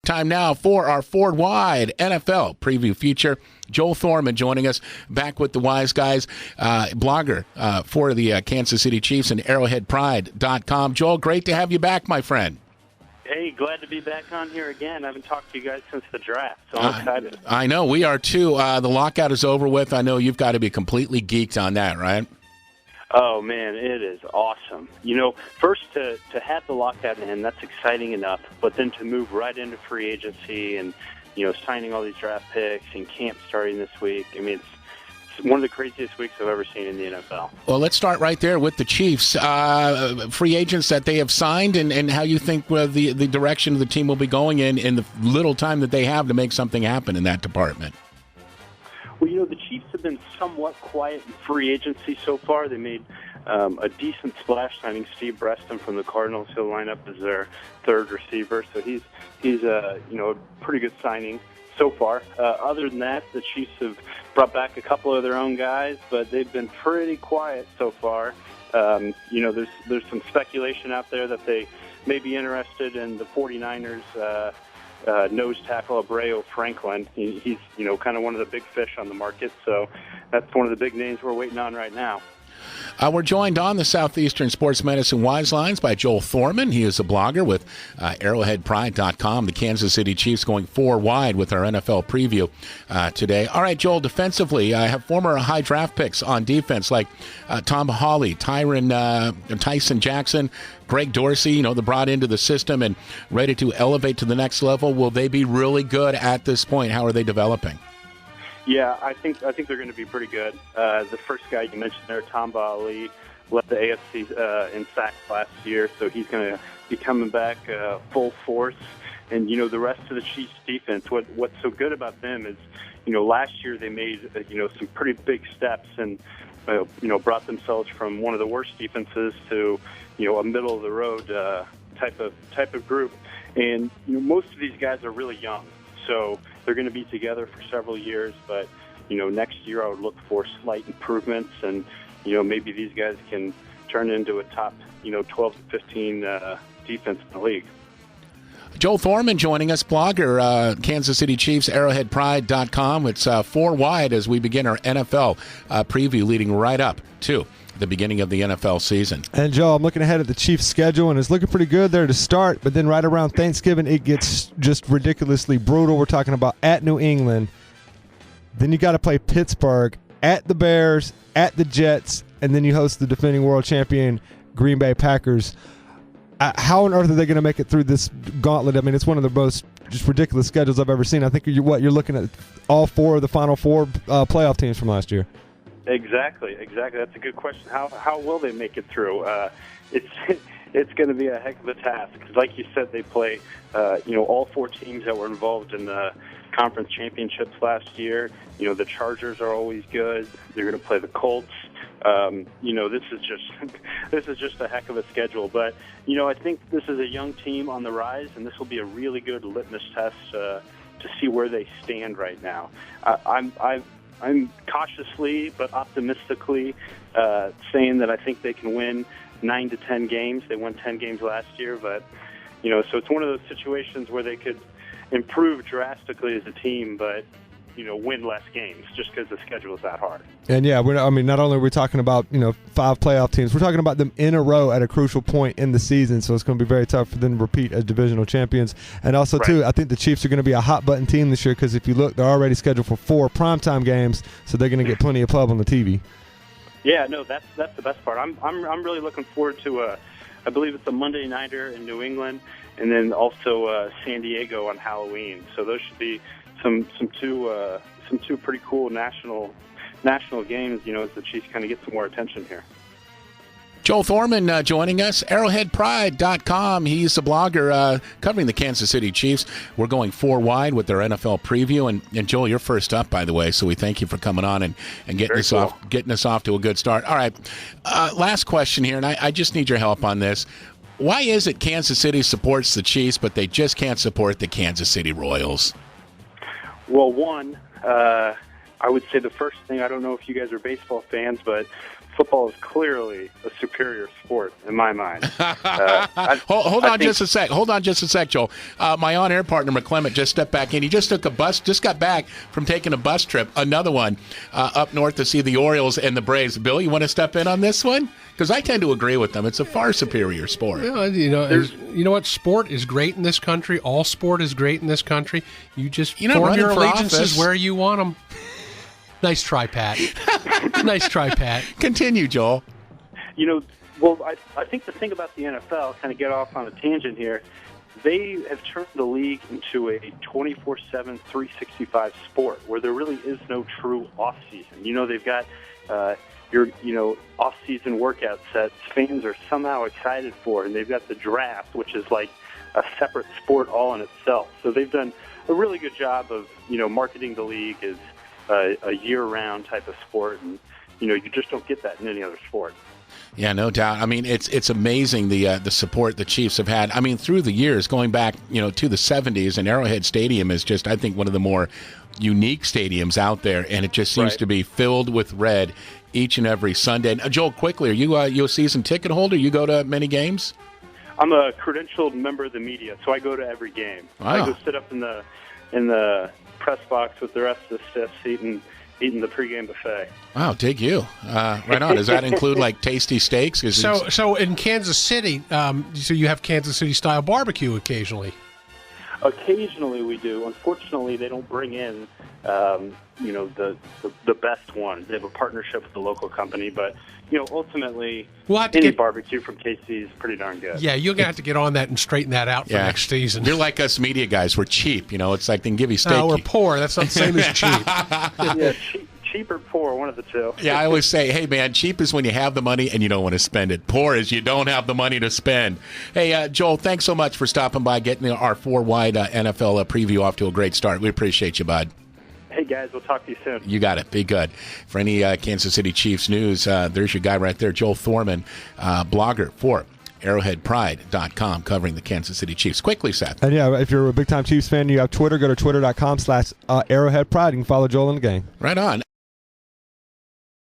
Time now for our Ford Wide NFL preview feature. Joel Thorman joining us, back with the Wise Guys, blogger for the Kansas City Chiefs and ArrowheadPride.com. Joel, great to have you back, my friend. Hey, glad to be back on here again. I haven't talked to you guys since the draft, so I'm excited. I know, we are too. The lockout is over with. I know you've got to be completely geeked on that, right? Oh, man, it is awesome. You know, first to have the lockout in, that's exciting enough, but then to move right into free agency and, you know, signing all these draft picks and camp starting this week, I mean, it's one of the craziest weeks I've ever seen in the NFL. Well, let's start right there with the Chiefs. Free agents that they have signed and how you think the direction of the team will be going in the little time that they have to make something happen in that department. Well, you know, the Chiefs have been somewhat quiet in free agency so far. They made a decent splash signing Steve Breston from the Cardinals. He'll line up as their third receiver, so he's a pretty good signing so far. Other than that, the Chiefs have brought back a couple of their own guys, but they've been pretty quiet so far. You know, there's some speculation out there that they may be interested in the 49ers. Nose tackle Abreu Franklin. He's kind of one of the big fish on the market, so that's one of the big names we're waiting on right now. We're joined on the Southeastern Sports Medicine Wise Lines by Joel Thorman. He is a blogger with ArrowheadPride.com. The Kansas City Chiefs going 4 wide with our NFL preview today. All right, Joel, defensively, I have former high draft picks on defense like Tom Hawley, Tyson Jackson, Greg Dorsey, they're brought into the system and ready to elevate to the next level. Will they be really good at this point? How are they developing? Yeah, I think they're going to be pretty good. The first guy you mentioned there, Tom Hawley, led the AFC in sacks last year, so he's going to be coming back full force. And, the rest of the Chiefs defense, what's so good about them is, last year they made, some pretty big steps and, brought themselves from one of the worst defenses to, a middle-of-the-road type of group. And, most of these guys are really young, so they're going to be together for several years. But, next year I would look for slight improvements, and, maybe these guys can turn into a top, 12 to 15 defense in the league. Joel Thorman joining us, blogger, Kansas City Chiefs, ArrowheadPride.com. It's 4 wide as we begin our NFL preview leading right up to the beginning of the NFL season. And, Joe, I'm looking ahead at the Chiefs' schedule, and it's looking pretty good there to start, but then right around Thanksgiving, it gets just ridiculously brutal. We're talking about at New England. Then you got to play Pittsburgh, at the Bears, at the Jets, and then you host the defending world champion Green Bay Packers. How on earth are they going to make it through this gauntlet? I mean, it's one of the most just ridiculous schedules I've ever seen. I think you're looking at all 4 of the final 4 playoff teams from last year. Exactly. That's a good question. How will they make it through? It's going to be a heck of a task. Like you said, they play all 4 teams that were involved in the conference championships last year. The Chargers are always good. They're going to play the Colts. This is just a heck of a schedule. But I think this is a young team on the rise, and this will be a really good litmus test to see where they stand right now. I'm cautiously but optimistically saying that I think they can win 9 to 10 games. They won 10 games last year, but so it's one of those situations where they could improve drastically as a team, but win less games just because the schedule is that hard. And yeah, not only are we talking about 5 playoff teams, we're talking about them in a row at a crucial point in the season. So it's going to be very tough for them to repeat as divisional champions. And also too, I think the Chiefs are going to be a hot button team this year because if you look, they're already scheduled for 4 primetime games, so they're going to get plenty of pub on the TV. Yeah, no, that's the best part. I'm really looking forward to I believe it's a Monday nighter in New England, and then also San Diego on Halloween. So those should be some two pretty cool national games, as the Chiefs kind of get some more attention here. Joel Thorman joining us, ArrowheadPride.com. He's a blogger covering the Kansas City Chiefs. We're going 4 wide with their NFL preview. And Joel, you're first up, by the way, so we thank you for coming on and getting us off to a good start. All right, last question here, and I just need your help on this. Why is it Kansas City supports the Chiefs, but they just can't support the Kansas City Royals? Well, one, I would say the first thing, I don't know if you guys are baseball fans, but football is clearly a superior sport in my mind. Hold on just a sec, Joel. My on-air partner, McClement, just stepped back in. He just got back from taking a bus trip, another one, up north to see the Orioles and the Braves. Bill, you want to step in on this one? Because I tend to agree with them. It's a far superior sport. Yeah, you know what? Sport is great in this country. All sport is great in this country. You just form your allegiances where you want them. Nice try, Pat. Nice try, Pat. Continue, Joel. I think the thing about the NFL, kind of get off on a tangent here, they have turned the league into a 24/7, 365 sport where there really is no true off-season. They've got your off-season workout sets fans are somehow excited for, and they've got the draft, which is like a separate sport all in itself. So they've done a really good job of marketing the league as a year-round type of sport, and you just don't get that in any other sport. Yeah, no doubt. I mean, it's amazing the support the Chiefs have had. I mean, through the years, going back to the 70s, and Arrowhead Stadium is just, I think, one of the more unique stadiums out there, and it just seems to be filled with red each and every Sunday. And, Joel, quickly, are you a season ticket holder? You go to many games? I'm a credentialed member of the media, so I go to every game. Wow. I go sit up in the press box with the rest of the staff eating the pregame buffet. Wow, dig you. Right on. Does that include like tasty steaks? So in Kansas City, so you have Kansas City style barbecue occasionally. Occasionally we do. Unfortunately, they don't bring in the best one. They have a partnership with the local company, but ultimately, any barbecue from KC is pretty darn good. Yeah, you're gonna have to get on that and straighten that out for next season. You're like us media guys. We're cheap. It's like they can give you steak. No, we're poor. That's not the same as cheap. Yeah, cheap or poor, one of the two. Yeah, I always say, hey, man, cheap is when you have the money and you don't want to spend it. Poor is you don't have the money to spend. Hey, Joel, thanks so much for stopping by, getting our 4-wide NFL preview off to a great start. We appreciate you, bud. Hey, guys, we'll talk to you soon. You got it. Be good. For any Kansas City Chiefs news, there's your guy right there, Joel Thorman, blogger for arrowheadpride.com, covering the Kansas City Chiefs. Quickly, Seth. And yeah, if you're a big-time Chiefs fan, you have Twitter, go to twitter.com/arrowheadpride. You can follow Joel in the game. Right on.